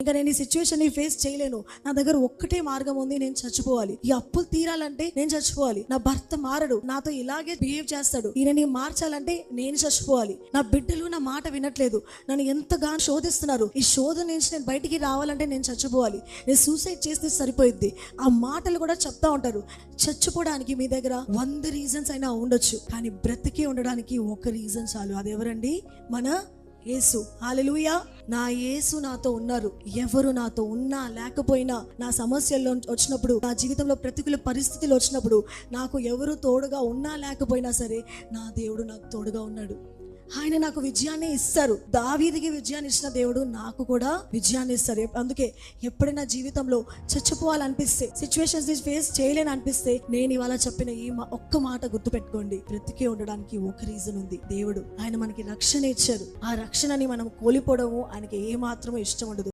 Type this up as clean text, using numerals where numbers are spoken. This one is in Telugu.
ఇంకా నేను ఈ సిచ్యువేషన్ ని ఫేస్ చేయలేను, నా దగ్గర ఒక్కటే మార్గం ఉంది, నేను చచ్చిపోవాలి. ఈ అప్పులు తీరాలంటే నేను చచ్చిపోవాలి. నా భర్త మారడు, నాతో ఇలాగే బిహేవ్ చేస్తాడు, ఈయనని మార్చాలంటే నేను చచ్చిపోవాలి. నా బిడ్డలు నా మాట వినట్లేదు, నన్ను ఎంతగానో శోధిస్తున్నారు, ఈ శోధన నుంచి నేను బయటికి రావాలంటే నేను చచ్చిపోవాలి, నేను సూసైడ్ చేస్తే సరిపోయిద్ది. ఆ మాటలు కూడా చెప్తా ఉంటారు. చచ్చిపోవడానికి మీ దగ్గర 100 రీజన్స్ అయినా ఉండొచ్చు, కానీ బ్రతికి ఉండడానికి ఒక రీజన్ చాలు. అది ఎవరండి? మన యేసు. హల్లెలూయా. నా యేసు నాతో ఉన్నారు. ఎవరు నాతో ఉన్నా లేకపోయినా, నా సమస్యల్లో వచ్చినప్పుడు, నా జీవితంలో ప్రతికూల పరిస్థితులు వచ్చినప్పుడు, నాకు ఎవరు తోడుగా ఉన్నా లేకపోయినా సరే, నా దేవుడు నాకు తోడుగా ఉన్నాడు. ఆయన నాకు విజయాన్ని ఇస్తారు. దావీదుకి విజయాన్ని ఇచ్చిన దేవుడు నాకు కూడా విజయాన్ని ఇస్తారు. అందుకే ఎప్పుడైనా జీవితంలో చచ్చిపోవాలనిపిస్తే, సిచ్యువేషన్స్ ఫేస్ చేయలేని అనిపిస్తే, నేను ఇవాళ చెప్పిన ఈ ఒక్క మాట గుర్తుపెట్టుకోండి. బ్రతికే ఉండడానికి ఒక రీజన్ ఉంది. దేవుడు ఆయన మనకి రక్షణ ఇచ్చారు. ఆ రక్షణని మనం కోల్పోవడము ఆయనకి ఏ మాత్రమూ ఇష్టం ఉండదు.